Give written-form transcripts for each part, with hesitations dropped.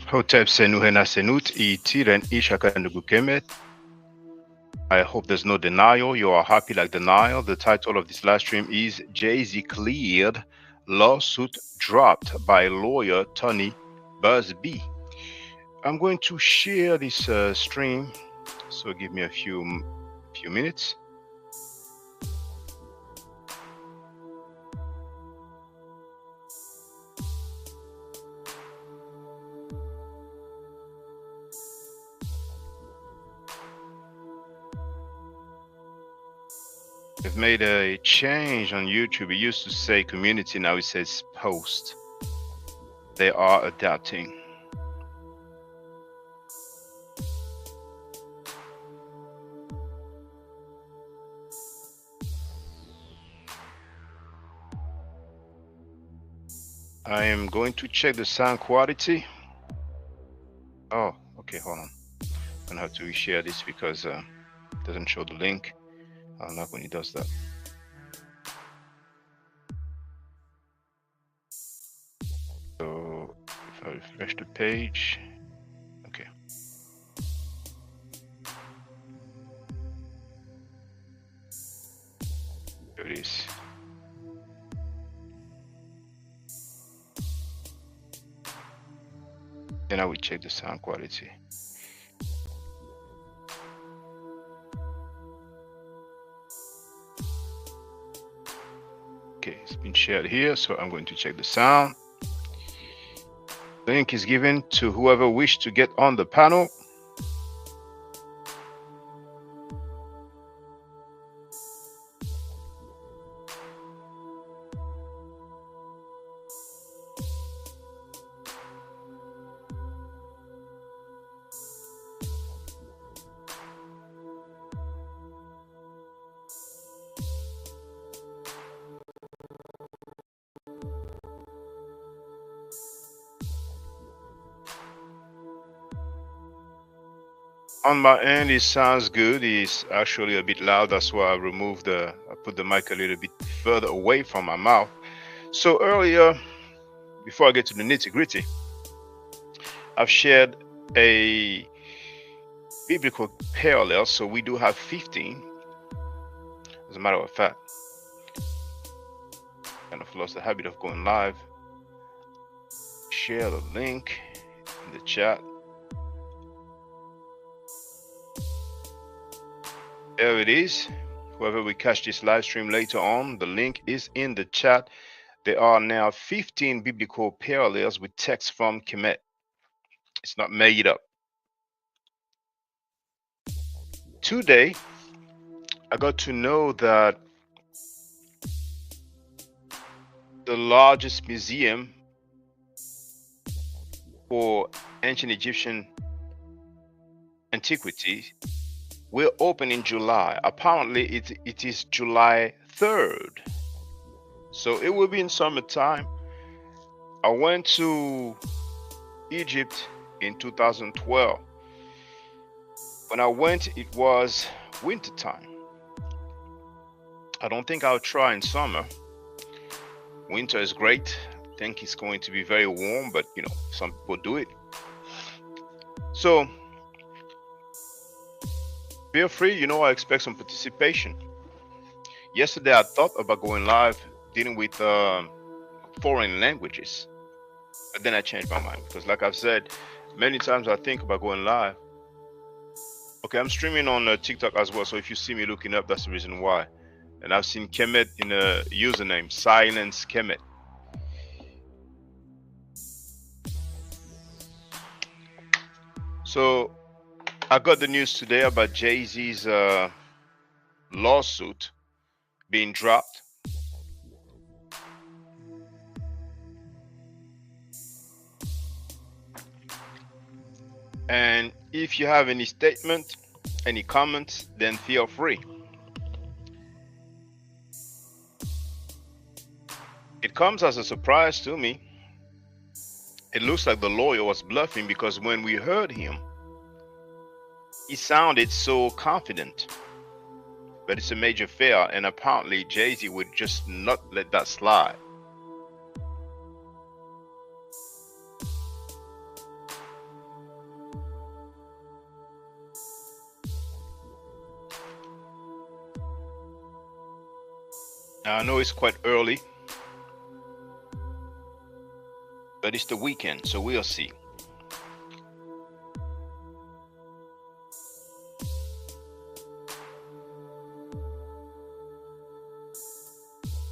Hotep Senuhena Senut Itiren Ishakanugukemet. I hope there's no denial. You are happy like denial. The title of this live stream is Jay-Z Cleared, Lawsuit Dropped by Lawyer Tony Buzbee. I'm going to share this stream, so give me a few minutes. They've made a change on YouTube. It used to say community, now it says post. They are adapting. I am going to check the sound quality. Oh, okay, hold on. I'm gonna have to reshare this because it doesn't show the link. I don't like when it does that. So if I refresh the page, okay. There it is. Then I will check the sound quality. Okay, it's been shared here, so I'm going to check the sound. Link is given to whoever wished to get on the panel. On my end, it sounds good. It's actually a bit loud. That's why I put the mic a little bit further away from my mouth. So earlier, before I get to the nitty-gritty, I've shared a biblical parallel. So we do have 15. As a matter of fact, kind of lost the habit of going live. Share the link in the chat. There it is. Whoever we catch this live stream later on, the link is in the chat. There are now 15 biblical parallels with text from Kemet. It's not made up. Today, I got to know that the largest museum for ancient Egyptian antiquities will open in July. Apparently, it is July 3rd. So it will be in summertime. I went to Egypt in 2012. When I went, it was wintertime. I don't think I'll try in summer. Winter is great. I think it's going to be very warm, but you know, some people do it. So feel free, you know, I expect some participation. Yesterday, I thought about going live dealing with foreign languages, but then I changed my mind because, like I've said, many times I think about going live. Okay, I'm streaming on TikTok as well, so if you see me looking up, that's the reason why. And I've seen Kemet in a username, Silence Kemet. So I got the news today about Jay-Z's lawsuit being dropped. And if you have any statement, any comments, then feel free. It comes as a surprise to me. It looks like the lawyer was bluffing because when we heard him, he sounded so confident. But it's a major fail, and apparently Jay-Z would just not let that slide. I know it's quite early, but it's the weekend, so we'll see.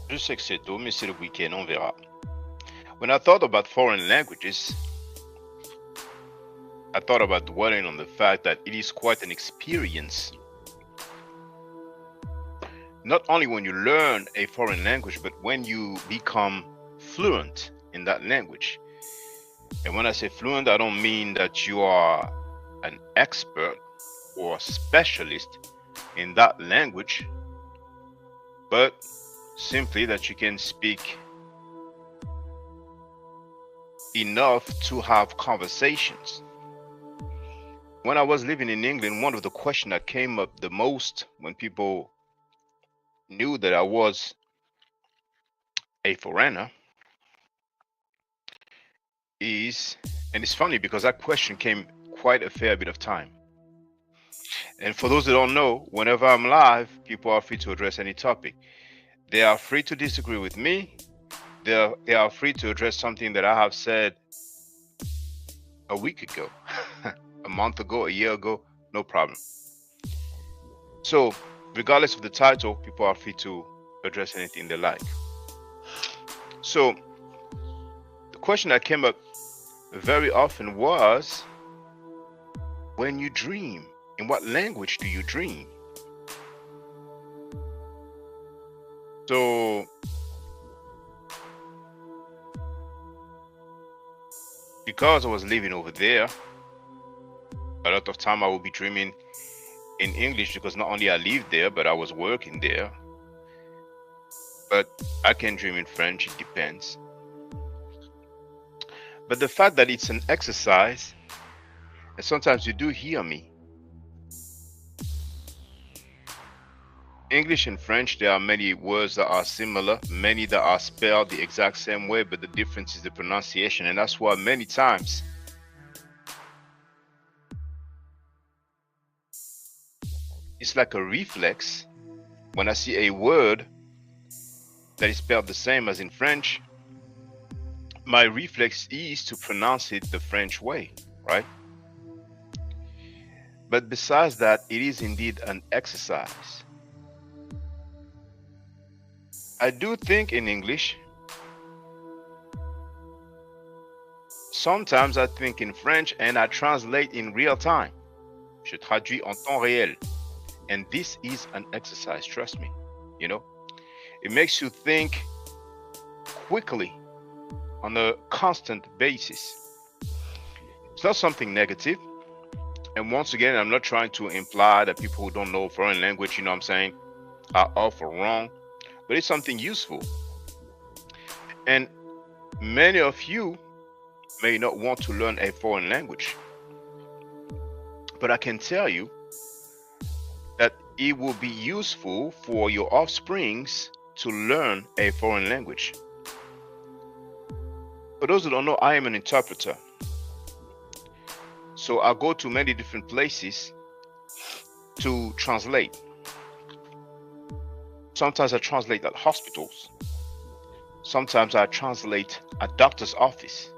Je sais que c'est tôt, mais c'est le weekend, on verra. When I thought about foreign languages, I thought about dwelling on the fact that it is quite an experience. Not only when you learn a foreign language, but when you become fluent in that language. And when I say fluent, I don't mean that you are an expert or specialist in that language, but simply that you can speak enough to have conversations. When I was living in England, one of the questions that came up the most when people knew that I was a foreigner is, and it's funny because that question came quite a fair bit of time. And for those that don't know, whenever I'm live, people are free to address any topic. They are free to disagree with me. They are free to address something that I have said a week ago, a month ago, a year ago, no problem. So regardless of the title, people are free to address anything they like. So the question that came up very often was, when you dream, in what language do you dream? So because I was living over there, a lot of time I would be dreaming in English because not only I lived there, but I was working there. But I can dream in French, it depends. But the fact that it's an exercise, and sometimes you do hear me. English and French, there are many words that are similar, many that are spelled the exact same way, but the difference is the pronunciation. And that's why many times it's like a reflex. When I see a word that is spelled the same as in French, my reflex is to pronounce it the French way, right? But besides that, it is indeed an exercise. I do think in English. Sometimes I think in French and I translate in real time. Je traduis en temps réel. And this is an exercise, trust me. You know, it makes you think quickly on a constant basis. It's not something negative. And once again, I'm not trying to imply that people who don't know foreign language, you know what I'm saying, are off or wrong, but it's something useful. And many of you may not want to learn a foreign language, but I can tell you that it will be useful for your offsprings to learn a foreign language. For those who don't know, I am an interpreter. So I go to many different places to translate. Sometimes I translate at hospitals. Sometimes I translate at doctor's office.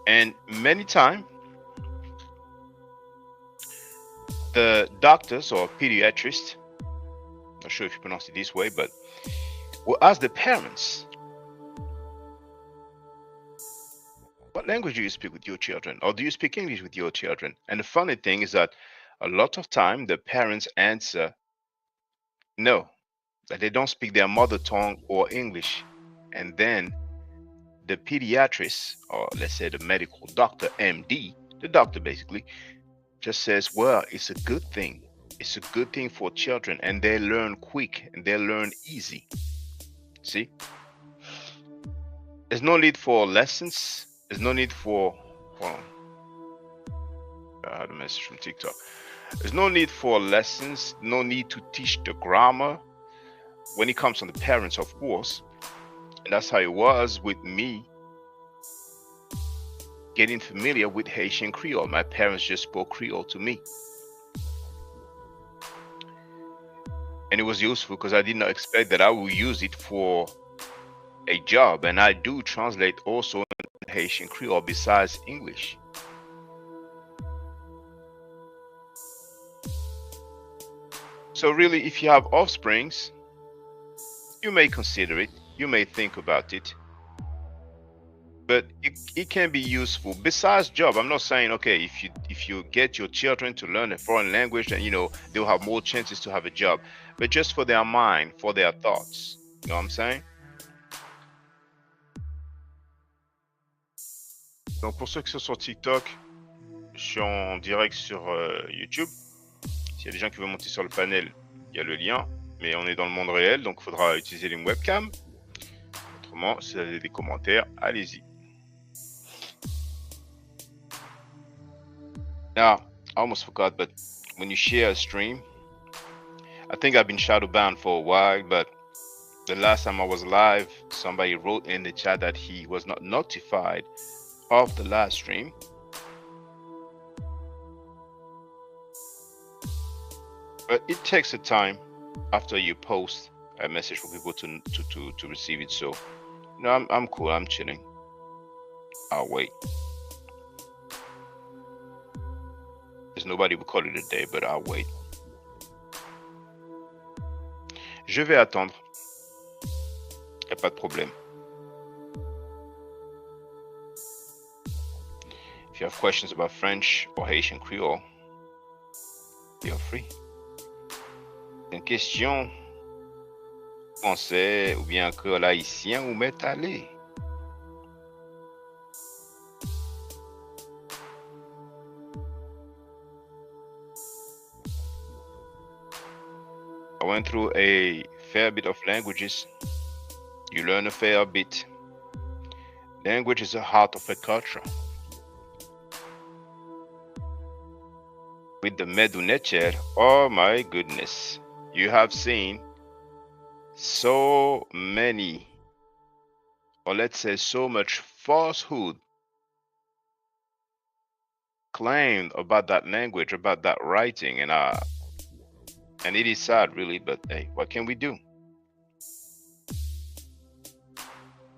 And many times, the doctors or pediatrists, not sure if you pronounce it this way, but will ask the parents, what language do you speak with your children? Or do you speak English with your children? And the funny thing is that a lot of time the parents answer no, that they don't speak their mother tongue or English. And then the pediatrist, or let's say the medical doctor, MD, the doctor basically, just says, well, it's a good thing. It's a good thing for children, and they learn quick and they learn easy. See? There's no need for lessons. There's no need for, well, I had a message from TikTok. There's no need for lessons, no need to teach the grammar when it comes from the parents, of course. And that's how it was with me getting familiar with Haitian Creole. My parents just spoke Creole to me. and it was useful because I did not expect that I would use it for a job, and I do translate also in Haitian Creole besides English. So really, if you have offsprings, you may consider it, you may think about it, but it can be useful besides job. I'm not saying, okay, if you get your children to learn a foreign language, then they'll have more chances to have a job, but just for their mind, for their thoughts. You know what I'm saying? Donc pour ceux qui sont sur TikTok, je suis en direct sur YouTube. S'il y a des gens qui veulent monter sur le panel, il y a le lien, mais on est dans le monde réel, donc il faudra utiliser une webcam. Autrement, si vous avez des commentaires, allez-y. Now, I almost forgot, but when you share a stream, I think I've been shadow banned for a while, but the last time I was live, somebody wrote in the chat that he was not notified of the live stream. But it takes a time after you post a message for people to receive it. So, I'm cool. I'm chilling. I'll wait. There's nobody who call it a day, but I'll wait. Je vais attendre. Y a pas de problème. If you have questions about French or Haitian Creole, feel free. Une question français ou bien créole haïtien ou m'est allé. I went through a fair bit of languages. You learn a fair bit. Language is the heart of a culture. With the Medunecher, oh my goodness, you have seen so many, or let's say so much falsehood claimed about that language, about that writing, and it is sad really, but hey, what can we do?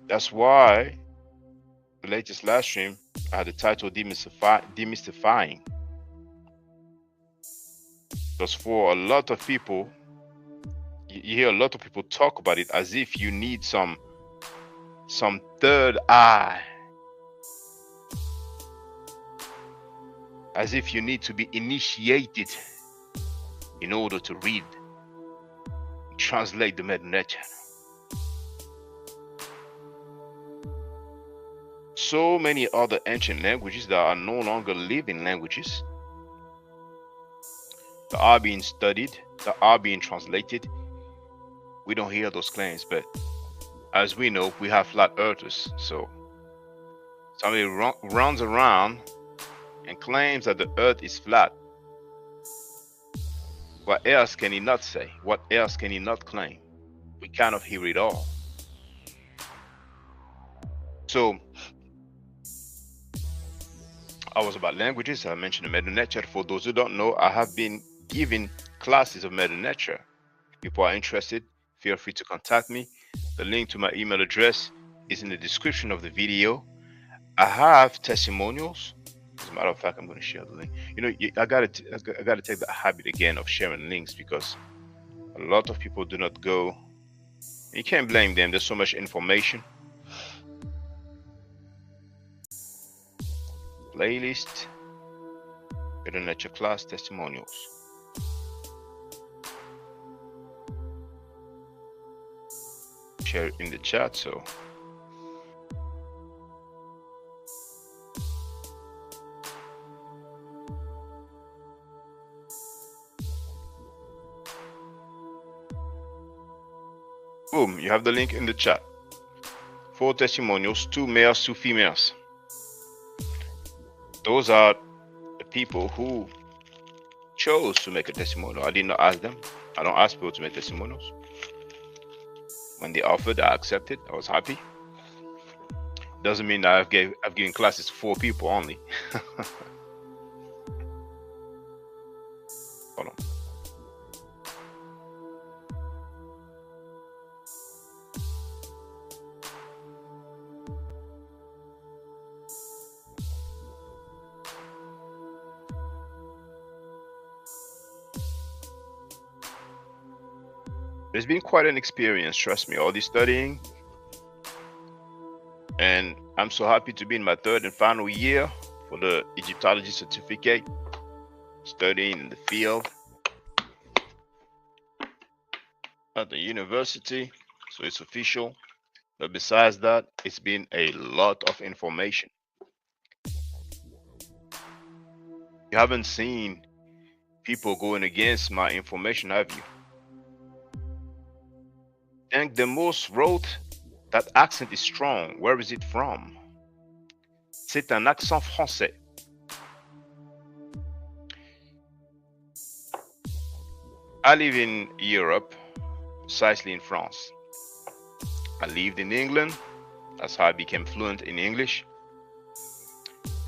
That's why the latest live stream I had the title Demystifying. Because for a lot of people, you hear a lot of people talk about it as if you need some third eye, as if you need to be initiated in order to read, translate the Medunecher. So many other ancient languages that are no longer living languages, that are being studied, that are being translated. We don't hear those claims, but as we know, we have flat earthers. So somebody runs around and claims that the earth is flat. What else can he not say? What else can he not claim? We cannot hear it all. So I was about languages. I mentioned the Medunecher. For those who don't know, I have been giving classes of Medunecher. If people are interested, feel free to contact me. The link to my email address is in the description of the video. I have testimonials. As a matter of fact, I'm going to share the link. I gotta take the habit again of sharing links, because a lot of people do not go. You can't blame them. There's so much information. Playlist, Medunecher class testimonials. Share it in the chat. So boom, you have the link in the chat. 4 testimonials, 2 males, 2 females. Those are the people who chose to make a testimonial. I did not ask them. I don't ask people to make testimonials. When they offered, I accepted. I was happy. Doesn't mean that I've given classes to 4 people only. Hold on. It's been quite an experience, trust me, all this studying. And I'm so happy to be in my third and final year for the Egyptology certificate, studying in the field at the university. So it's official. But besides that, it's been a lot of information. You haven't seen people going against my information, have you? And the most wrote that accent is strong. Where is it from? C'est un accent français. I live in Europe, precisely in France. I lived in England. That's how I became fluent in English.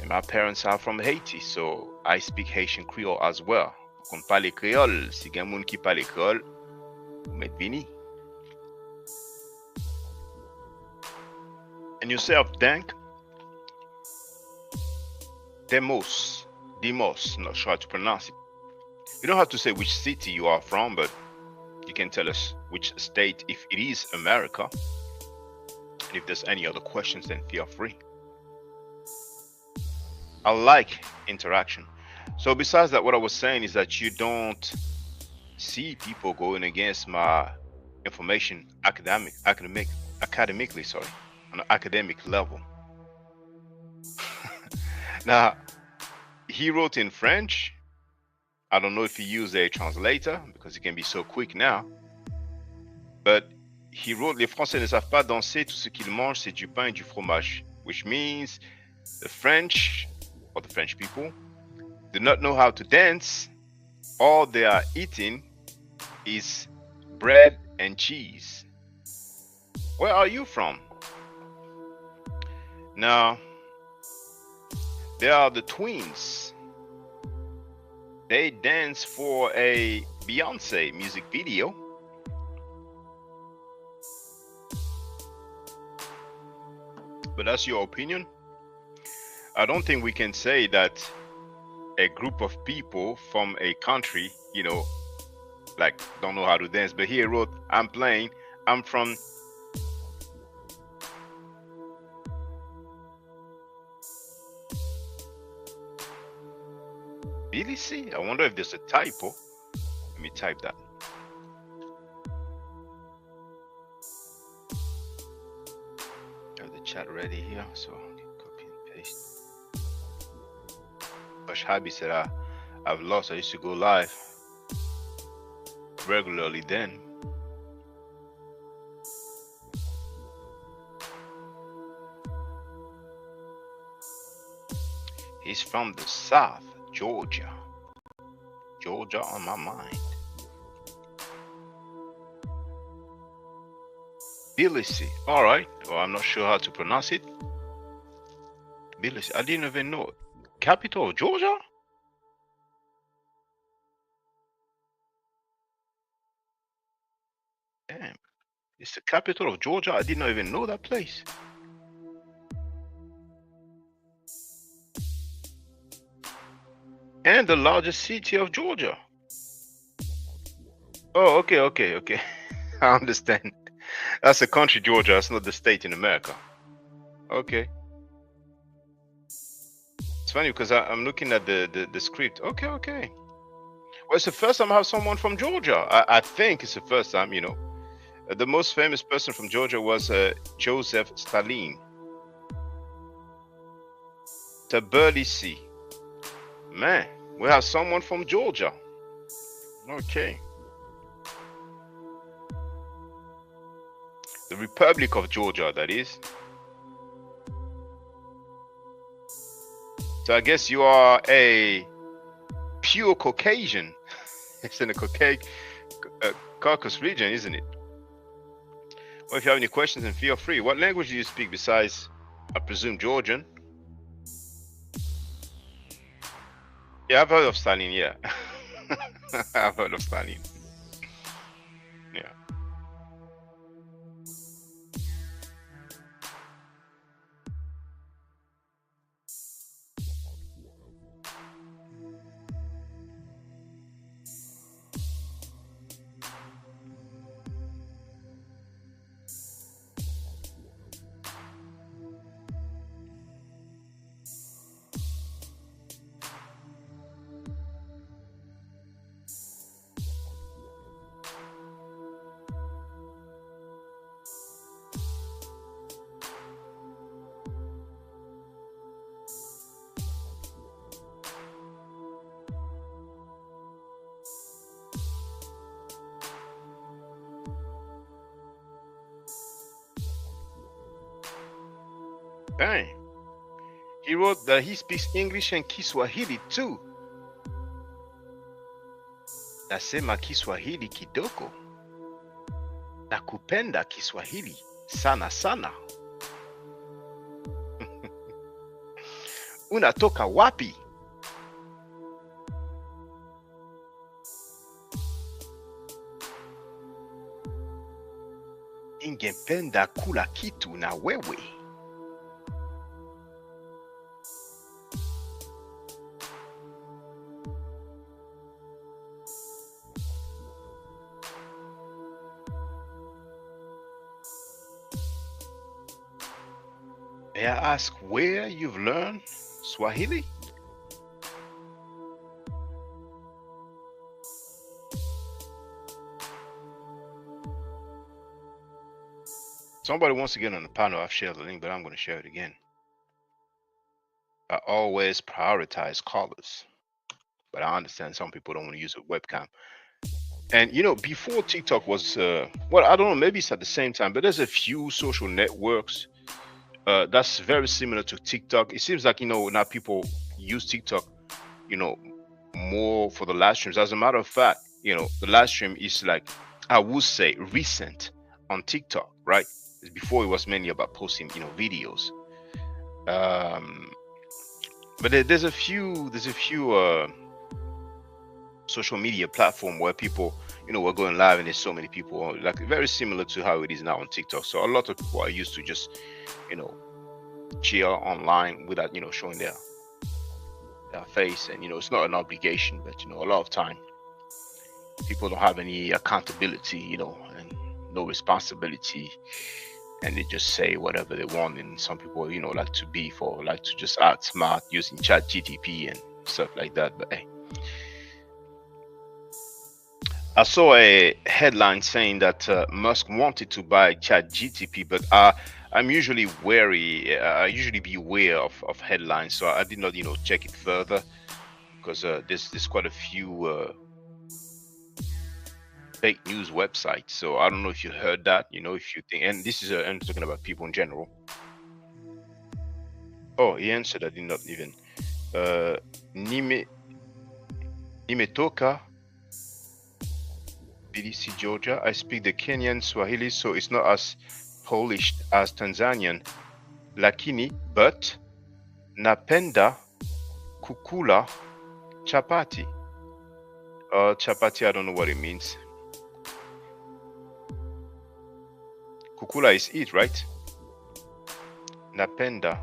And my parents are from Haiti, so I speak Haitian Creole as well. Kon pale Creole, si gen moun ki pale Creole, ou met vini. And yourself, Dank? Demos, not sure how to pronounce it. You don't have to say which city you are from, but you can tell us which state if it is America. And if there's any other questions, then feel free. I like interaction. So besides that, what I was saying is that you don't see people going against my information academically, sorry, on an academic level. Now, he wrote in French. I don't know if he used a translator because it can be so quick now. But he wrote, les Français ne savent pas danser, tout ce qu'ils mangent, c'est du pain et du fromage, which means the French, or the French people, do not know how to dance. All they are eating is bread and cheese. Where are you from? Now, there are the twins. They dance for a Beyonce music video. But that's your opinion. I don't think we can say that a group of people from a country, you know, like don't know how to dance. But here wrote, I'm from Tbilisi. I wonder if there's a typo. Let me type that. I have the chat ready here, so copy and paste. Bashabi said I've lost. I used to go live regularly then. He's from the South, Georgia. Georgia on my mind. Tbilisi. All right. Well, I'm not sure how to pronounce it. Tbilisi. I didn't even know. Capital of Georgia? Damn. It's the capital of Georgia. I did not even know that place. And the largest city of Georgia. Oh, okay. I understand. That's a country, Georgia. That's not the state in America. Okay. It's funny because I'm looking at the script. Okay. Well, it's the first time I have someone from Georgia. I think it's the first time, you know. The most famous person from Georgia was Joseph Stalin. Tbilisi. Man, we have someone from Georgia. Okay. The Republic of Georgia, that is. So I guess you are a pure Caucasian. It's in the Caucasus region, isn't it? Well, if you have any questions, then feel free. What language do you speak besides, I presume, Georgian? Yeah, I've heard of Stalin, yeah. I've heard of Stalin. Yeah. Bang. He wrote that he speaks English and Kiswahili too. Nasema Kiswahili kidogo. Nakupenda Kiswahili sana sana. Unatoka wapi? Ningependa kula kitu na wewe. May I ask where you've learned Swahili? Somebody wants to get on the panel. I've shared the link, but I'm going to share it again. I always prioritize callers, but I understand some people don't want to use a webcam. And you know, before TikTok was, well, I don't know, maybe it's at the same time, but there's a few social networks that's very similar to TikTok. It seems like, you know, now people use TikTok, you know, more for the live streams. As a matter of fact, you know, the live stream is like, I would say, recent on TikTok, right? Before it was mainly about posting, you know, videos. But there's a few social media platform where people, you know, were going live, and there's so many people, like very similar to how it is now on TikTok. So a lot of people are used to just, you know, chill online without, you know, showing their face. And you know, it's not an obligation, but you know, a lot of time people don't have any accountability, you know, and no responsibility, and they just say whatever they want. And some people, you know, like to just act smart using chat GTP and stuff like that. But hey, I saw a headline saying that Musk wanted to buy chat GTP, but I'm usually wary. I usually beware of headlines, so I did not, you know, check it further, because there's quite a few fake news websites. So I don't know if you heard that, you know, if you think, and this is I'm talking about people in general. Oh, he answered. I did not even. Nimetoka BDC, Georgia. I speak the Kenyan Swahili, so it's not as polished as Tanzanian. Lakini, but napenda kukula chapati. Chapati, I don't know what it means. Kukula is eat, right? Napenda.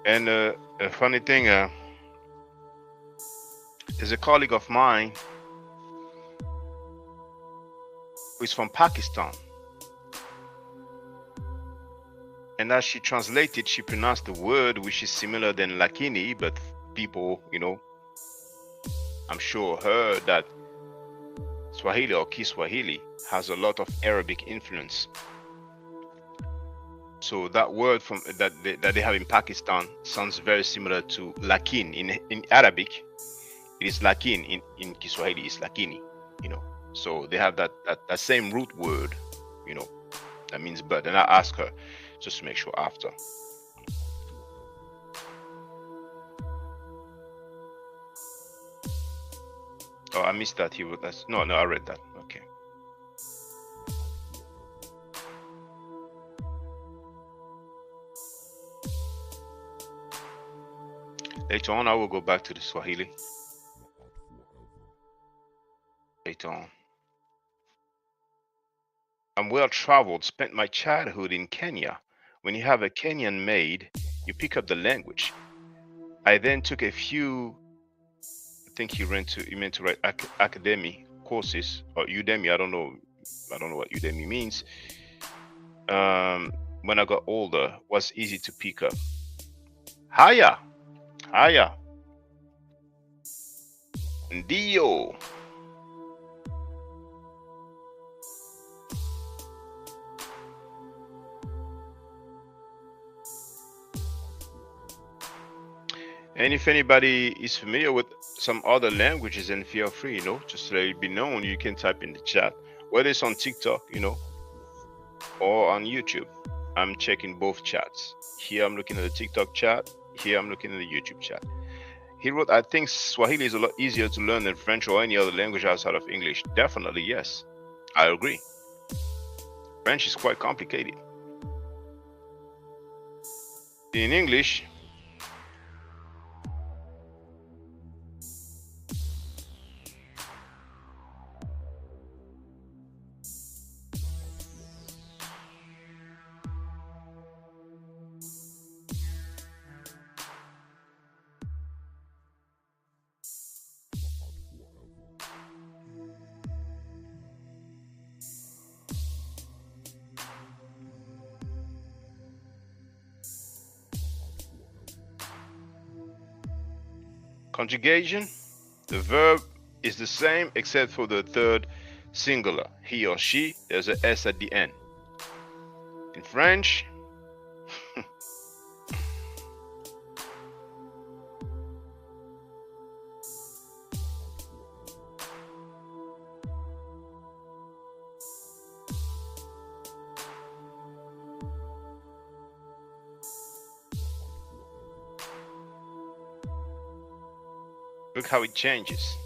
And a funny thing, there's a colleague of mine who is from Pakistan. And as she translated, she pronounced the word which is similar than lakini, but people, you know, I'm sure heard that Swahili or Kiswahili has a lot of Arabic influence. So that word from that they have in Pakistan sounds very similar to lakin. In Arabic, it is lakin. In Kiswahili, it's lakini. You know, so they have that same root word. You know, that means but. And I asked her just to make sure after. Oh, I missed that. No, I read that. Okay. Later on, I will go back to the Swahili. Later on. I'm well traveled, spent my childhood in Kenya. When you have a Kenyan maid, you pick up the language. I then took a few, I think he meant to write academy courses or Udemy. I don't know what Udemy means. When I got older, was easy to pick up. Haya. Ndio. And if anybody is familiar with some other languages, then feel free, you know, just let it be known. You can type in the chat, whether it's on TikTok, you know, or on YouTube. I'm checking both chats. Here I'm looking at the TikTok chat. Here I'm looking at the YouTube chat. He wrote, I think Swahili is a lot easier to learn than French or any other language outside of English. Definitely, yes. I agree. French is quite complicated. In English, conjugation, the verb is the same except for the third singular, he or she. There's a S at the end. In French, look how it changes.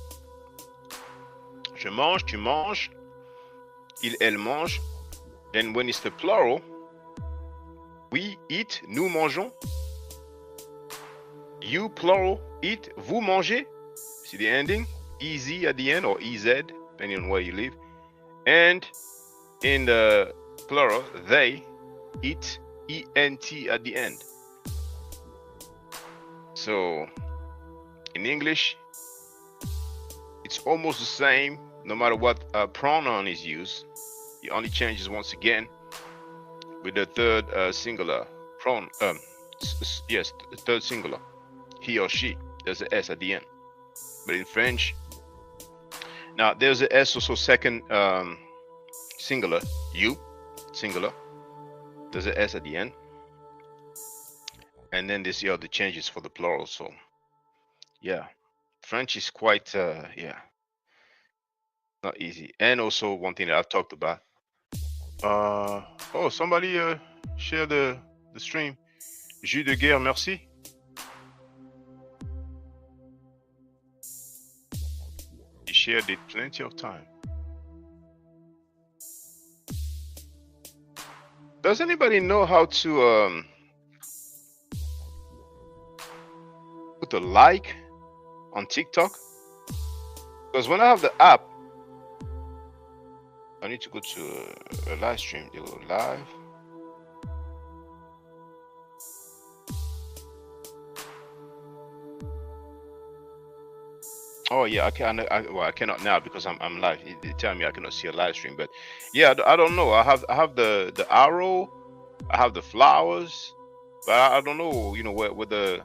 Je mange, tu manges, il, elle mange. Then when it's the plural, we eat, nous mangeons. You plural eat, vous mangez. See the ending? EZ at the end, or EZ, depending on where you live. And in the plural, they eat, ENT at the end. So in English, it's almost the same no matter what pronoun is used. It only changes once again with the third singular pronoun. Yes, the third singular, he or she. There's an S at the end. But in French, now there's an S also second singular, you, singular. There's an S at the end. And then there's the other changes for the plural. So yeah, French is quite, yeah, not easy. And also one thing that I've talked about. Oh, somebody share the stream. Jus de guerre, merci. He shared it plenty of time. Does anybody know how to put a like on TikTok? Because when I have the app, I need to go to a live stream. They go live. Oh yeah, I cannot now because I'm live. They tell me I cannot see a live stream, but yeah, I don't know. I have the arrow, I have the flowers, but I don't know. You know where the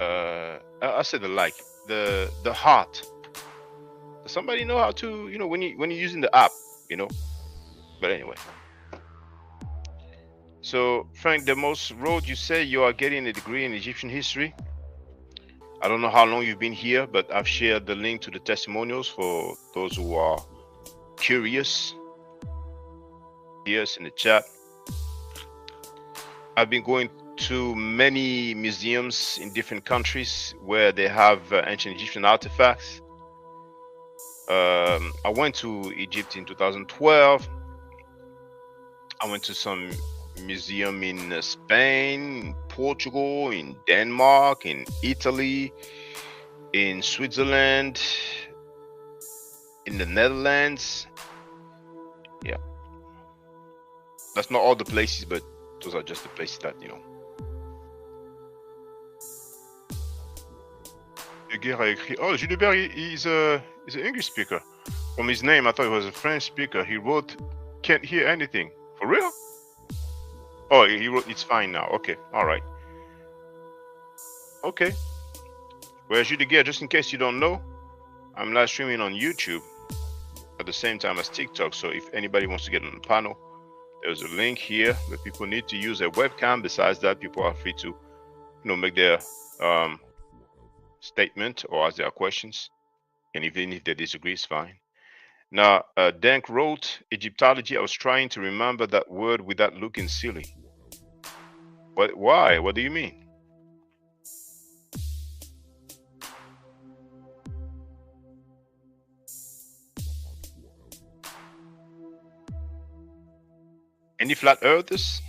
I said the like the heart. Does somebody know how to, you know, when you're using the app, you know? But anyway. So Frank, the most road you say you are getting a degree in Egyptian history. I don't know how long you've been here, but I've shared the link to the testimonials for those who are curious. Yes, in the chat. I've been going to many museums in different countries where they have ancient Egyptian artifacts. I went to Egypt in 2012. I went to some museum in Spain, Portugal, in Denmark, in Italy, in Switzerland, in the Netherlands. Yeah, that's not all the places, but those are just the places that, you know. Oh, Gilbert, he's an English speaker. From his name, I thought he was a French speaker. He wrote, "Can't hear anything." For real? Oh, he wrote, "It's fine now." Okay, all right. Okay. Well, Gilbert, just in case you don't know, I'm live streaming on YouTube at the same time as TikTok. So if anybody wants to get on the panel, there's a link here, but people need to use a webcam. Besides that, people are free to, you know, make their statement or ask their questions. And even if they disagree, it's fine. Now, Denk wrote Egyptology. I was trying to remember that word without looking silly. But why? What do you mean? Any flat earthers?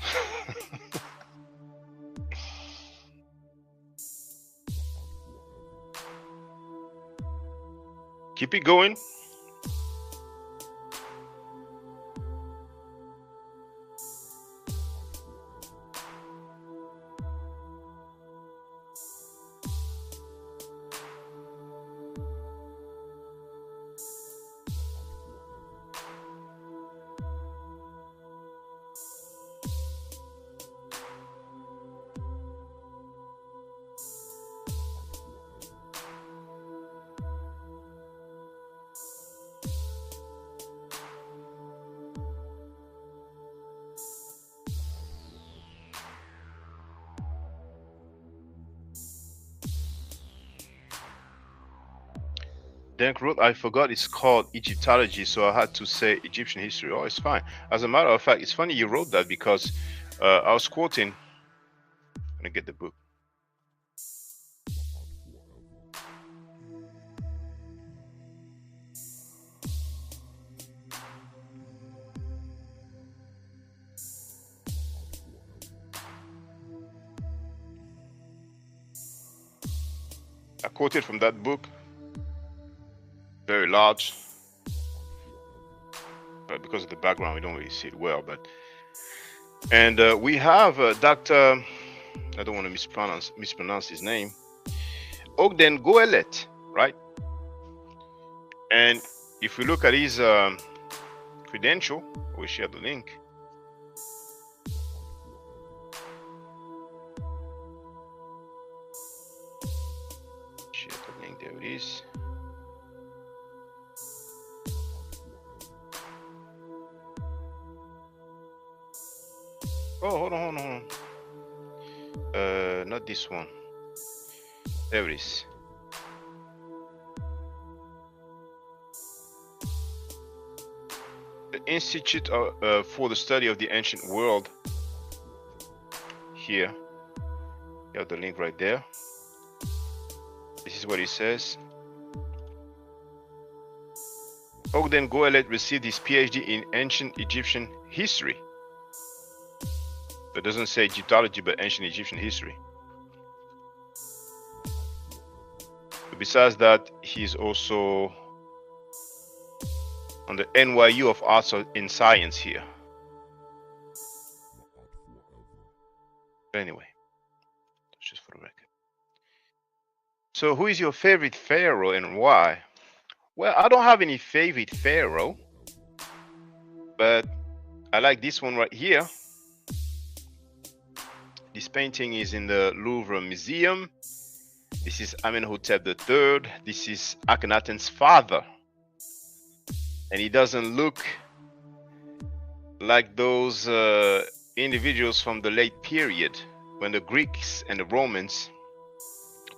Keep it going. Denk wrote, I forgot it's called Egyptology, so I had to say Egyptian history. Oh, it's fine. As a matter of fact, it's funny you wrote that because I was quoting. Let me get the book. I quoted from that book. Very large. But because of the background, we don't really see it well. And we have Dr. I don't want to mispronounce his name. Ogden Goelet, right? And if we look at his credential, we share the link. Share the link, there it is. Oh, hold on. Not this one. There it is. The Institute for the Study of the Ancient World. Here, you have the link right there. This is what it says. Ogden Goelet received his PhD in ancient Egyptian history. It doesn't say Egyptology, but ancient Egyptian history. But besides that, he's also on the NYU of Arts and Science here. Anyway, that's just for the record. So who is your favorite pharaoh and why? Well, I don't have any favorite pharaoh, but I like this one right here. This painting is in the Louvre Museum. This is Amenhotep III. This is Akhenaten's father. And he doesn't look like those individuals from the late period when the Greeks and the Romans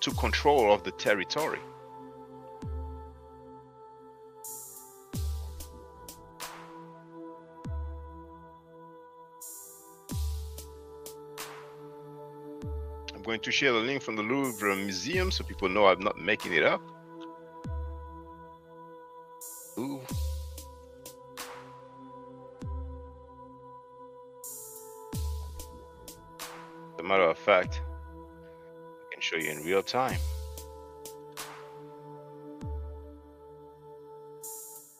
took control of the territory. I'm going to share the link from the Louvre Museum so people know I'm not making it up. Ooh. As a matter of fact, I can show you in real time.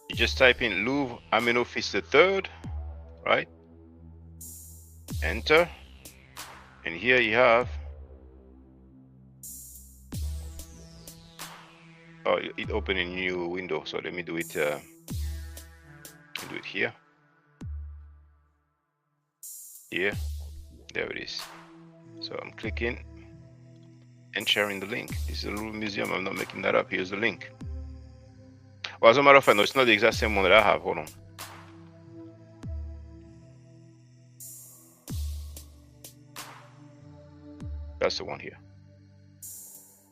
You just type in Louvre Amenhotep III, right? Enter. And here you have, oh, it opened a new window. So let me do it. Do it here. Here, there it is. So I'm clicking and sharing the link. This is a Louvre Museum. I'm not making that up. Here's the link. Well, as a matter of fact, no, it's not the exact same one that I have. Hold on. That's the one here.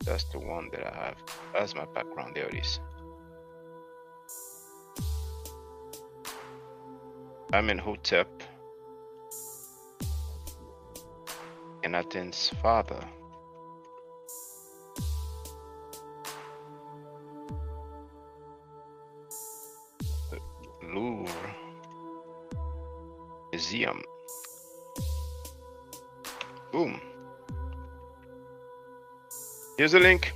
That's the one that I have. That's my background. There it is. Amenhotep, Akhenaten's father. The Louvre Museum. Boom. Here's a link.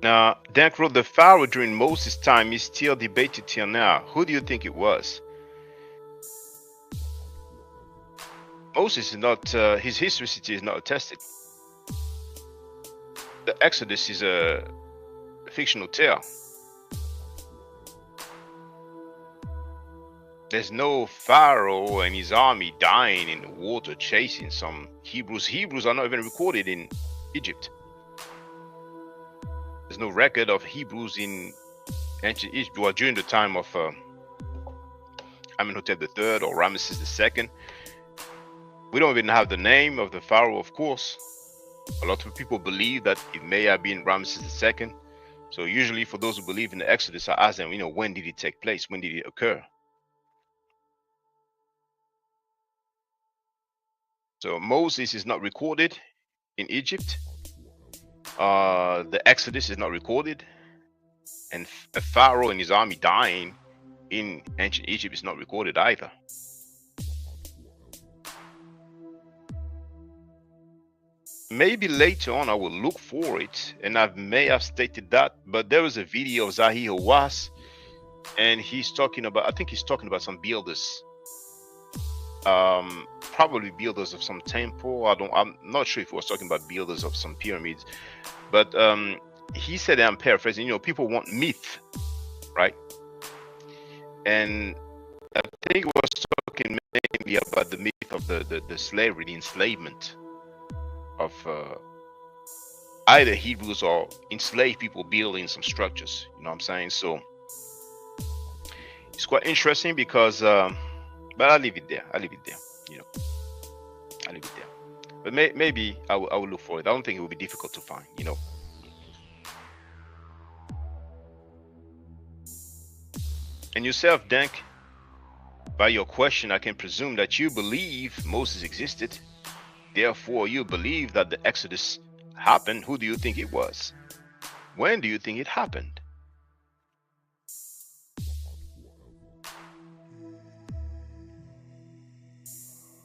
Now, Dank wrote the pharaoh during Moses' time is still debated till now. Who do you think it was? Moses is not, his historicity is not attested. The Exodus is a fictional tale. There's no pharaoh and his army dying in the water chasing some Hebrews. Hebrews are not even recorded in Egypt. There's no record of Hebrews in ancient Egypt or during the time of Amenhotep III or Ramesses II. We don't even have the name of the pharaoh, of course. A lot of people believe that it may have been Ramesses II. So usually for those who believe in the Exodus, I ask them, when did it take place? When did it occur? So Moses is not recorded in Egypt. The Exodus is not recorded. And a pharaoh and his army dying in ancient Egypt is not recorded either. Maybe later on I will look for it, and I may have stated that, but there was a video of Zahi Hawass, and he's talking about, I think he's talking about some builders, probably builders of some temple. I'm not sure if he was talking about builders of some pyramids, but he said, I'm paraphrasing, people want myth, right? And I think he was talking maybe about the myth of the slavery, the enslavement of either Hebrews or enslaved people building some structures. You know what I'm saying? So it's quite interesting because, but I'll leave it there. I'll leave it there. I'll leave it there. But maybe I will look for it. I don't think it will be difficult to find. And yourself, Dank, by your question, I can presume that you believe Moses existed. Therefore, you believe that the Exodus happened. Who do you think it was? When do you think it happened?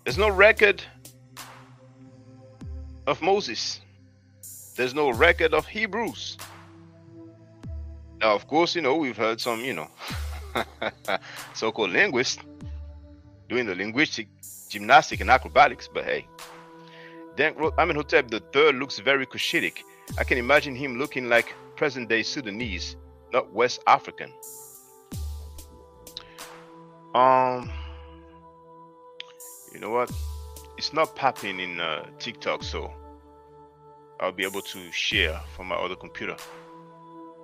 There's no record of Moses. There's no record of Hebrews. Now, of course, we've heard some, so-called linguists doing the linguistic gymnastics and acrobatics, but hey. Then Amenhotep III looks very Cushitic. I can imagine him looking like present-day Sudanese, not West African. You know what? It's not popping in TikTok, so I'll be able to share from my other computer.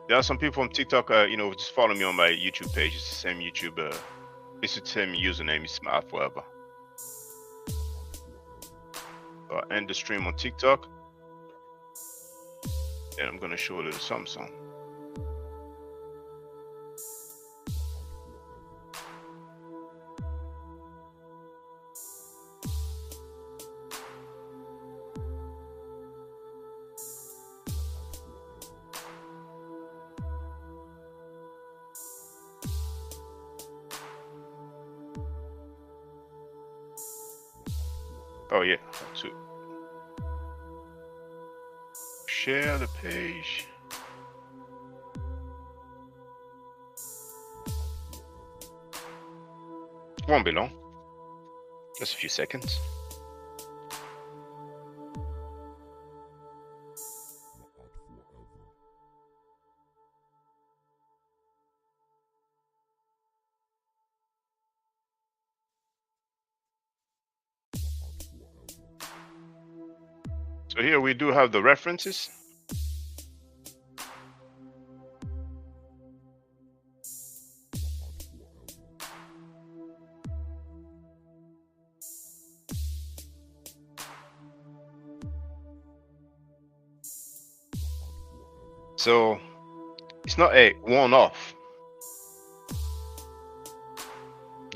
There are some people from TikTok, just follow me on my YouTube page. It's the same YouTube, it's the same username. It's Smart Forever. So I'll end the stream on TikTok, and I'm gonna show a little something. Oh yeah, to share the page. Won't be long. Just a few seconds. So here we do have the references. So it's not a one-off.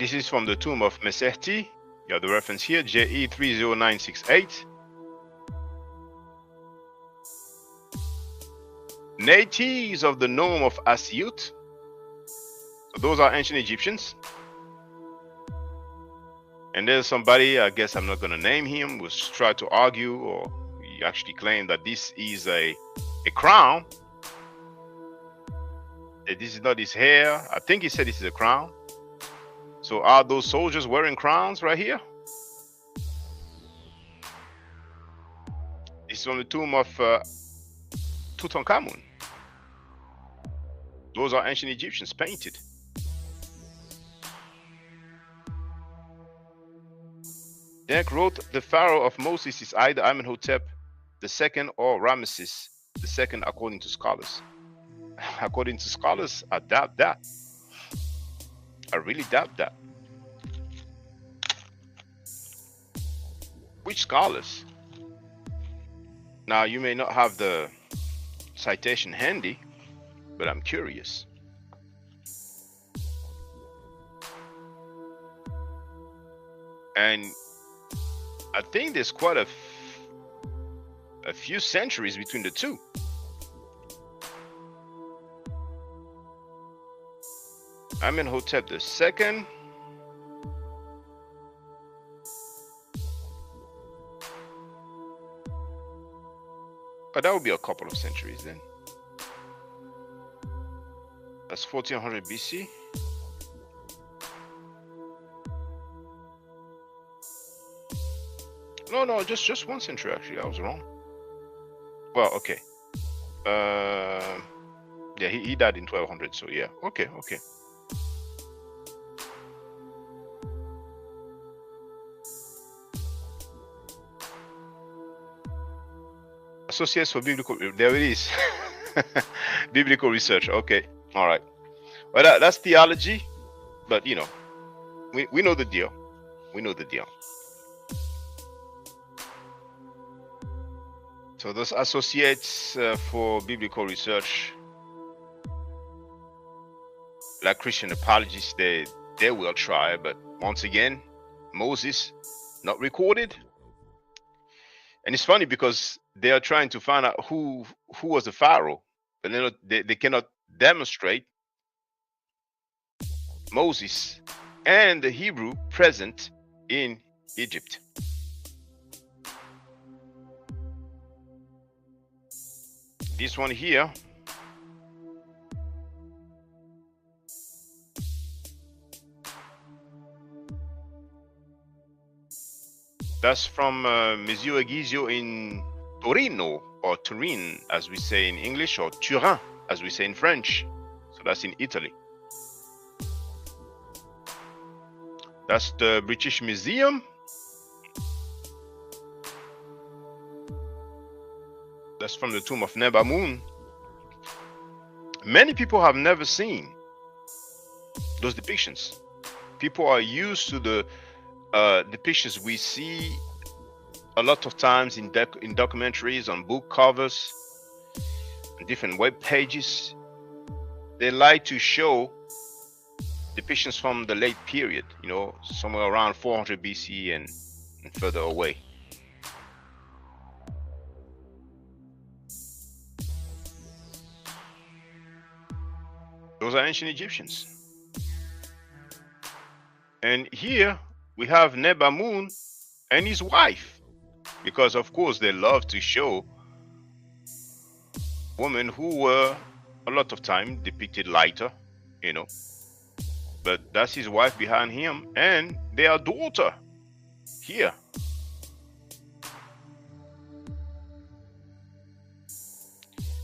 This is from the tomb of Meserti. You have the reference here, JE 30968. Natives of the nome of Asiut. So those are ancient Egyptians. And there's somebody, I guess I'm not going to name him, who's tried to argue, or he actually claimed that this is a crown. That this is not his hair. I think he said this is a crown. So are those soldiers wearing crowns right here? This is from the tomb of Tutankhamun. Those are ancient Egyptians painted. Denck wrote, the pharaoh of Moses is either Amenhotep II or Ramesses II, according to scholars. According to scholars, I doubt that. I really doubt that. Which scholars? Now, you may not have the citation handy, but I'm curious. And I think there's quite a few centuries between the two. Amenhotep II. But that would be a couple of centuries then. That's 1400 BC. No, just 1 century actually. I was wrong. Well, okay. Yeah, he died in 1200. So yeah, okay. Associates for biblical, there it is. Biblical research. Okay, all right. Well, that's theology, but you know, we know the deal. We know the deal. So those associates for biblical research, like Christian apologists, they will try, but once again, Moses not recorded. And it's funny because they are trying to find out who was the pharaoh, but they cannot demonstrate Moses and the Hebrew present in Egypt. This one here, that's from Mesio Egizio in Torino, or Turin as we say in English, or Turin as we say in French. So that's in Italy. That's the British Museum. That's from the tomb of Nebamun. Many people have never seen those depictions. People are used to the depictions we see a lot of times in documentaries, on book covers, on different web pages. They like to show depictions from the late period, you know, somewhere around 400 BC and further away. Those are ancient Egyptians. And here we have Nebamun and his wife, because of course they love to show women who were a lot of time depicted lighter, you know. But that's his wife behind him and their daughter here.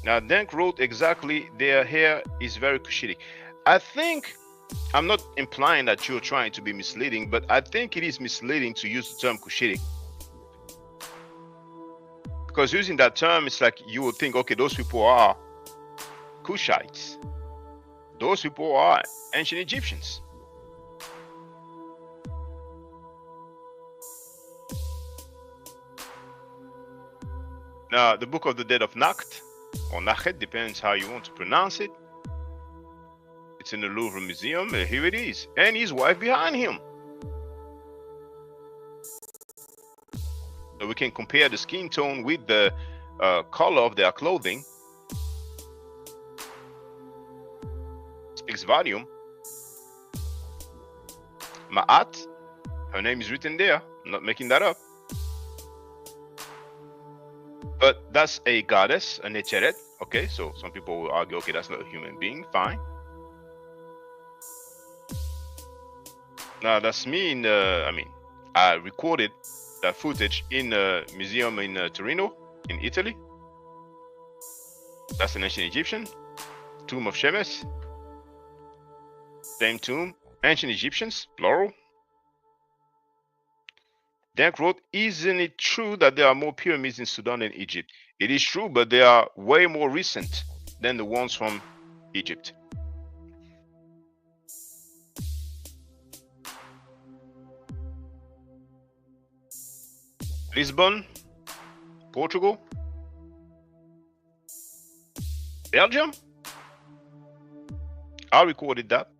Now, Denck wrote exactly, their hair is very Cushitic. I think, I'm not implying that you're trying to be misleading, but I think it is misleading to use the term Cushitic. Because using that term, it's like you would think, okay, those people are Cushites. Those people are ancient Egyptians. Now, the Book of the Dead of Nakht, or Nakhet, depends how you want to pronounce it. It's in the Louvre Museum, and here it is. And his wife behind him. So we can compare the skin tone with the color of their clothing. Speaks volume. Ma'at, her name is written there. I'm not making that up. But that's a goddess, a Necheret. Okay, so some people will argue, okay, that's not a human being. Fine. Now that's me in I recorded that footage in a museum in Torino, in Italy. That's an ancient Egyptian tomb of Shemes. Same tomb, ancient Egyptians, plural. Dank wrote, isn't it true that there are more pyramids in Sudan than Egypt? It is true, but they are way more recent than the ones from Egypt. Lisbon, Portugal, Belgium. I recorded that.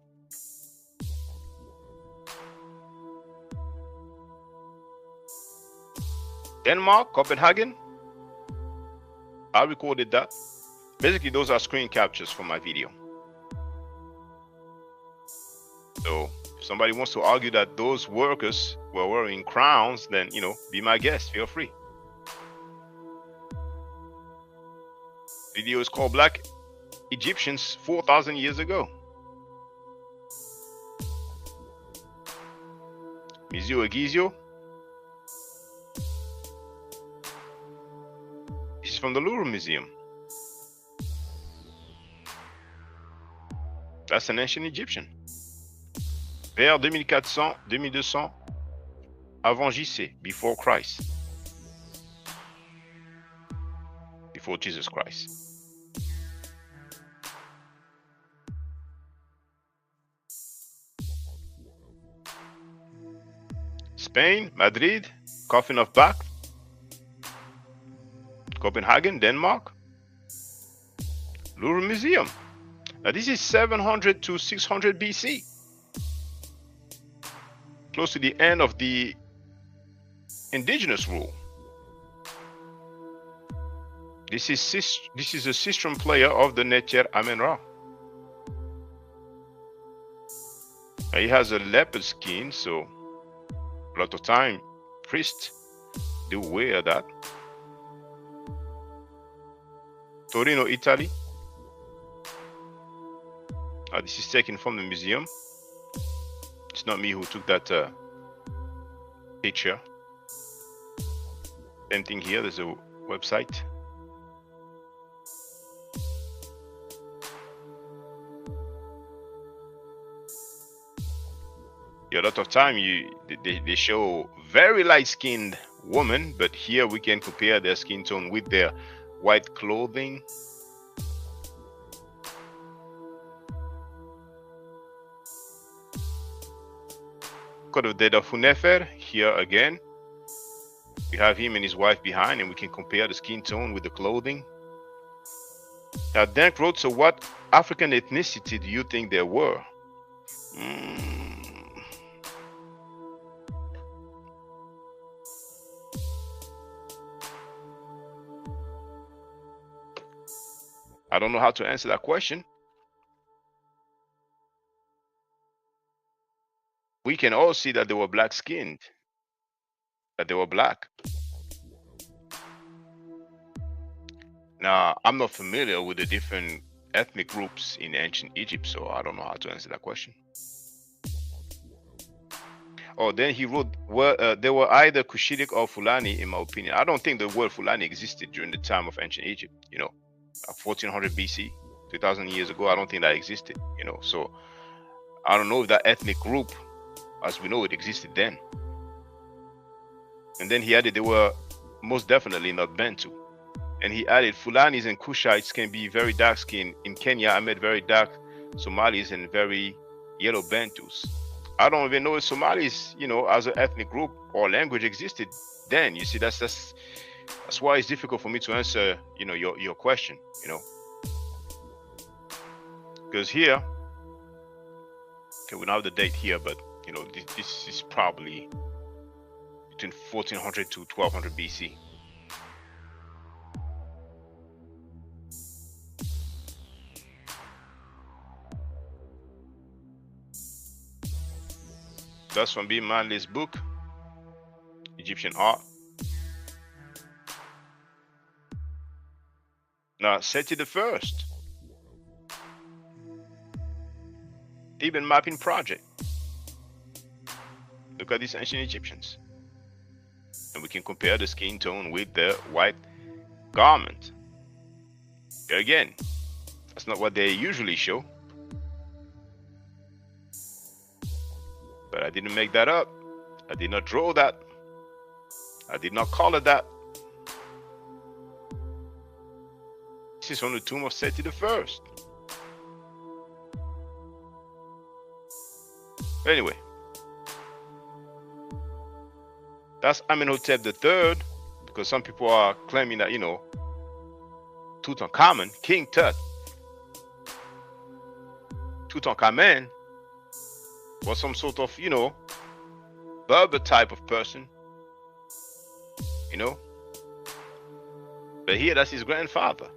Denmark, Copenhagen. I recorded that. Basically, those are screen captures from my video. So if somebody wants to argue that those workers were wearing crowns, then, you know, be my guest, feel free. Video is called Black Egyptians 4,000 years ago. Museo Egizio. This is from the Louvre Museum. That's an ancient Egyptian. Vers 2400, 2200 avant JC, before Christ. Before Jesus Christ. Spain, Madrid, Coffin of Bach. Copenhagen, Denmark. Louvre Museum. Now this is 700 to 600 BC. Close to the end of the indigenous rule. This is a sistrum player of the Necher Amen-Ra. Now he has a leopard skin, so a lot of time priests do wear that. Torino, Italy. This is taken from the museum. It's not me who took that picture. Same thing here, there's a website. Yeah, a lot of time they show very light-skinned women, but here we can compare their skin tone with their white clothing. Code of Deda Funefer, here again. We have him and his wife behind, and we can compare the skin tone with the clothing. Now, Dank wrote, so what African ethnicity do you think there were? I don't know how to answer that question. We can all see that they were black-skinned, that they were black. Now, I'm not familiar with the different ethnic groups in ancient Egypt, so I don't know how to answer that question. Oh, then he wrote, well, they were either Cushitic or Fulani, in my opinion. I don't think the word Fulani existed during the time of ancient Egypt, you know, 1400 BC, 2000 years ago. I don't think that existed, you know, so I don't know if that ethnic group, as we know it, existed then. And then he added they were most definitely not Bantu. And he added Fulanis and Kushites can be very dark skinned. In Kenya, I met very dark Somalis and very yellow Bantus. I don't even know if Somalis, you know, as an ethnic group or language existed then. You see, that's why it's difficult for me to answer, you know, your question, you know. Because here Okay, we don't have the date here, but you know, this is probably between 1400 to 1200 BC. That's from B. Manley's book, Egyptian Art. Now, Seti the First, Theban mapping project. Look at these ancient Egyptians, and we can compare the skin tone with the white garment. Again, that's not what they usually show, but I didn't make that up. I did not draw that. I did not color that. This is from the tomb of Seti the First. Anyway, that's Amenhotep the Third, because some people are claiming that, you know, Tutankhamun, King Tut, Tutankhamun was some sort of, you know, Berber type of person, you know. But here, that's his grandfather.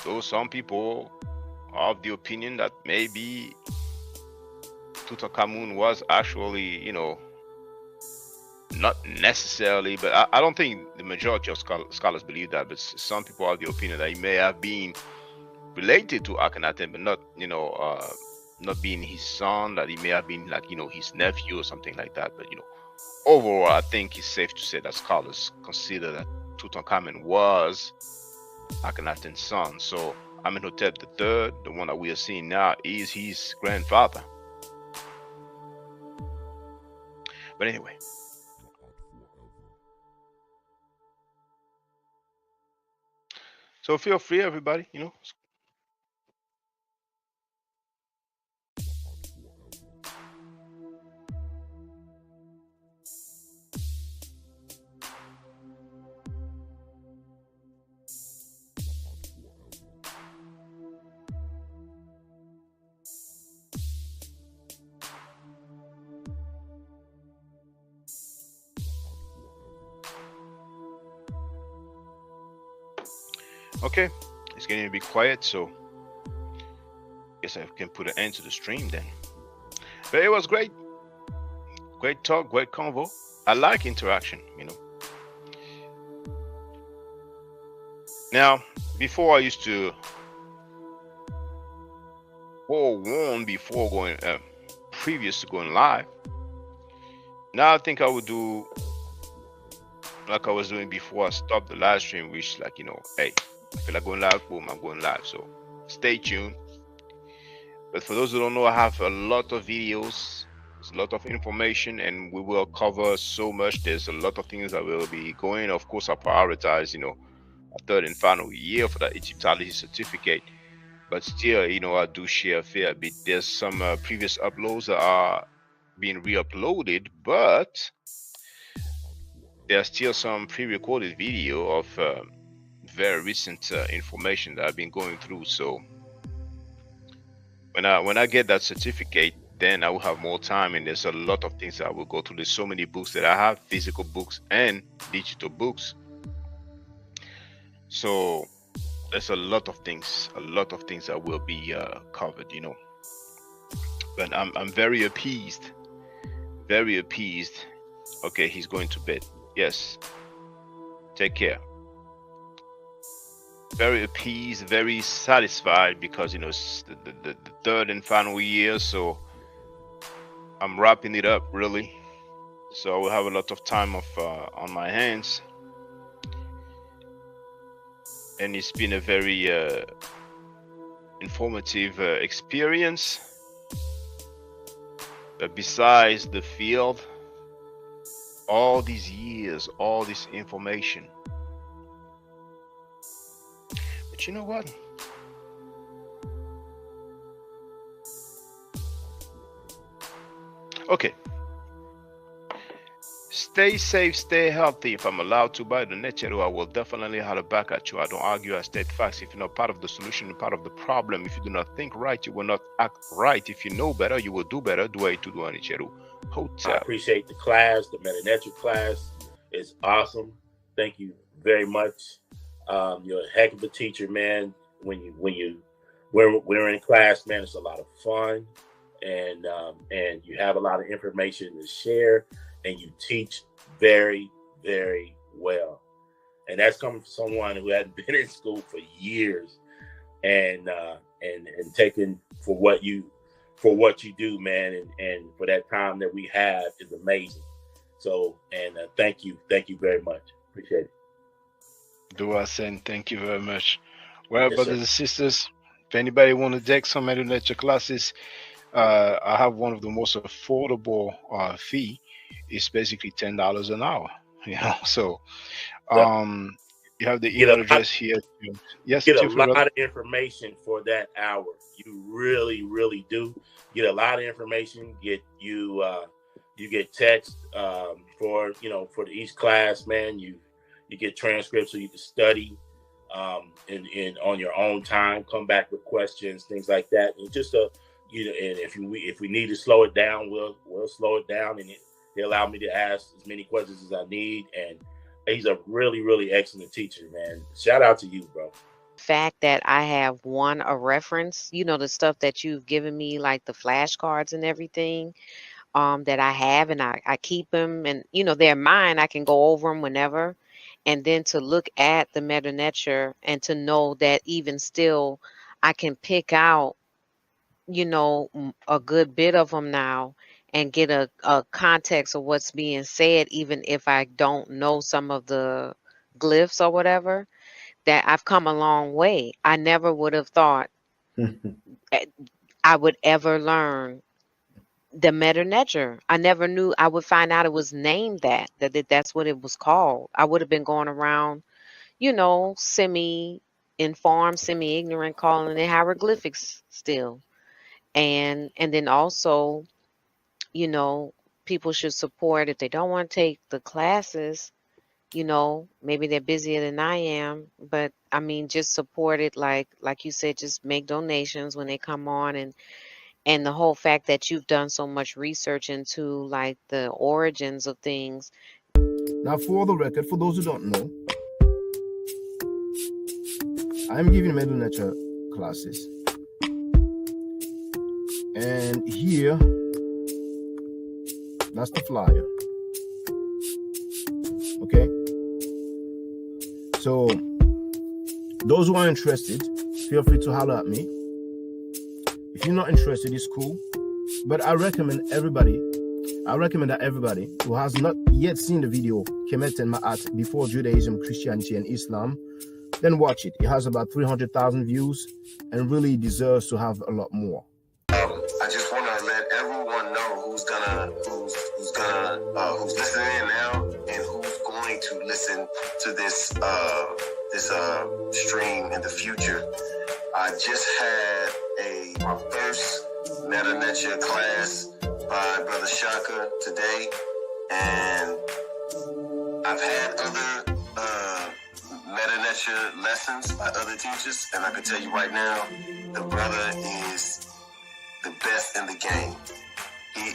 So some people are of the opinion that maybe Tutankhamun was actually, you know, not necessarily, but I don't think the majority of scholars believe that, but some people are of the opinion that he may have been related to Akhenaten, but not, you know, not being his son, that he may have been like, you know, his nephew or something like that. But, you know, overall, I think it's safe to say that scholars consider that Tutankhamun was Akhenaten's son. So Amenhotep III, the one that we are seeing now, is his grandfather. But anyway, so feel free, everybody, you know. Okay, it's getting to be quiet, so I guess I can put an end to the stream then. But it was great. Great talk, great convo. I like interaction, you know. Now, before I used to forewarn before going, previous to going live. Now I think I would do like I was doing before I stopped the live stream, which, like, you know, hey, I feel like going live, boom, I'm going live. So stay tuned. But for those who don't know, I have a lot of videos, there's a lot of information, and we will cover so much. There's a lot of things that will be going. Of course, I prioritize, you know, a third and final year for that Egyptology certificate. But still, you know, I do share a fair bit. There's some previous uploads that are being re-uploaded, but there's still some pre-recorded video of very recent information that I've been going through. So when I get that certificate, then I will have more time, and there's a lot of things that I will go through. There's so many books that I have, physical books and digital books. So there's a lot of things that will be covered, you know. But I'm very appeased. Okay, he's going to bed. Yes. Take care. Very appeased, very satisfied, because, you know, it's the third and final year, so I'm wrapping it up, really. So I will have a lot of time on my hands, and it's been a very informative experience. But besides the field, all these years, all this information. But you know what? Okay. Stay safe, stay healthy. If I'm allowed to buy the Netcheru, I will definitely holler back at you. I don't argue, I state facts. If you're not part of the solution, you're part of the problem. If you do not think right, you will not act right. If you know better, you will do better. Do I to do Anicheru I Hotel. appreciate the class. The Metanetra class is awesome. Thank you very much. You're a heck of a teacher, man. We're in class, man, it's a lot of fun, and you have a lot of information to share, and you teach very, very well. And that's coming from someone who hadn't been in school for years, and taking for what you do, man, and for that time that we have is amazing. So, and thank you very much. Appreciate it. Dua Sen, thank you very much. Well, Yes, brothers sir. and sisters, if anybody want to take some lecture classes, I have one of the most affordable fee. It's basically $10 an hour. You know, so Yep. you have the Get email a address here. Yes, get a feel free, lot brother. of information for that hour. You really, really do get a lot of information. You get text for each class, man. You get transcripts so you can study in on your own time. Come back with questions, things like that. And just and if we need to slow it down, we'll slow it down, and they allow me to ask as many questions as I need. And he's a really, really excellent teacher, man. Shout out to you, bro. Fact that I have a reference, the stuff that you've given me, like the flashcards and everything, that I have, and I keep them, and they're mine. I can go over them whenever, and then to look at the meta nature and to know that even still, I can pick out, a good bit of them now and get a context of what's being said, even if I don't know some of the glyphs or whatever. That I've come a long way. I never would have thought I would ever learn the meta nature. I never knew I would find out it was named that's what it was called. I would have been going around, semi-informed, semi-ignorant, calling it hieroglyphics still. And then also, you know, people should support if they don't want to take the classes. Maybe they're busier than I am, but I mean, just support it. Like you said, just make donations when they come on, and the whole fact that you've done so much research into like the origins of things. Now, for the record, for those who don't know, I'm giving middle nature classes, and here, that's the flyer. Okay. So, those who are interested, feel free to holler at me. If you're not interested, it's cool. But I recommend that everybody who has not yet seen the video, Kemet and Ma'at, Before Judaism, Christianity, and Islam, then watch it. It has about 300,000 views and really deserves to have a lot more. I just want to let everyone know who's listening in now and who's going to listen to this stream in the future. I just had my first Meta Nature class by Brother Shaka today, and I've had other Meta Nature lessons by other teachers, and I can tell you right now, the brother is the best in the game. He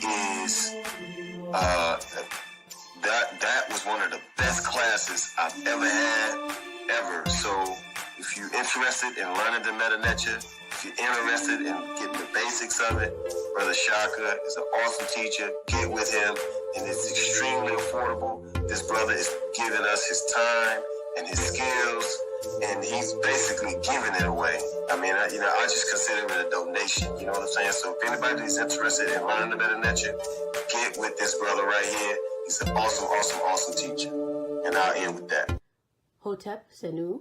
is that was one of the best classes I've ever had, ever. So if you're interested in learning the Meta Nature, if you're interested in getting the basics of it, Brother Shaka is an awesome teacher. Get with him, and it's extremely affordable. This brother is giving us his time and his skills, and he's basically giving it away. I mean, I just consider it a donation. You know what I'm saying? So if anybody is interested in learning the Meta Nature, get with this brother right here. He's an awesome, awesome, awesome teacher. And I'll end with that. Hotep Senu,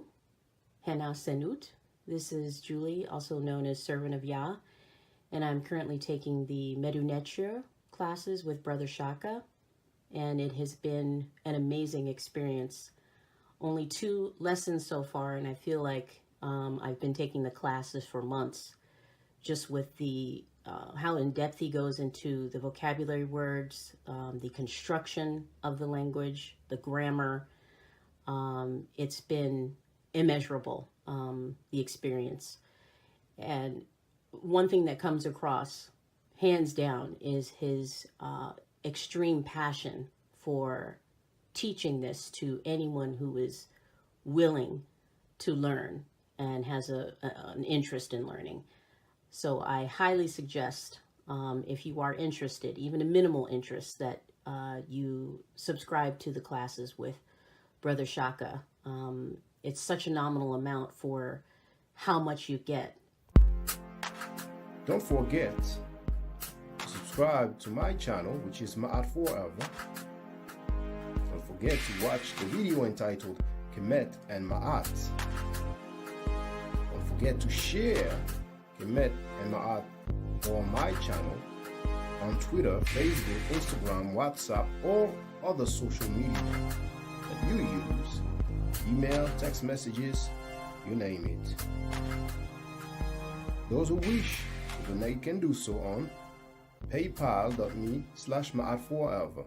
Hena Senut. This is Julie, also known as Servant of Yah, and I'm currently taking the Medu Netra classes with Brother Shaka, and it has been an amazing experience. Only 2 lessons so far, and I feel like I've been taking the classes for months, just with the how in depth he goes into the vocabulary words, the construction of the language, the grammar. It's been immeasurable, the experience. And one thing that comes across, hands down, is his extreme passion for teaching this to anyone who is willing to learn and has an interest in learning. So I highly suggest, if you are interested, even a minimal interest, that you subscribe to the classes with Brother Shaka. It's such a nominal amount for how much you get. Don't forget to subscribe to my channel, which is Ma'at Forever. Don't forget to watch the video entitled Kemet and Ma'at. Don't forget to share Kemet and Ma'at on my channel on Twitter, Facebook, Instagram, WhatsApp, or other social media that you use. Email, text messages, you name it. Those who wish to donate can do so on paypal.me/Ma'at Forever.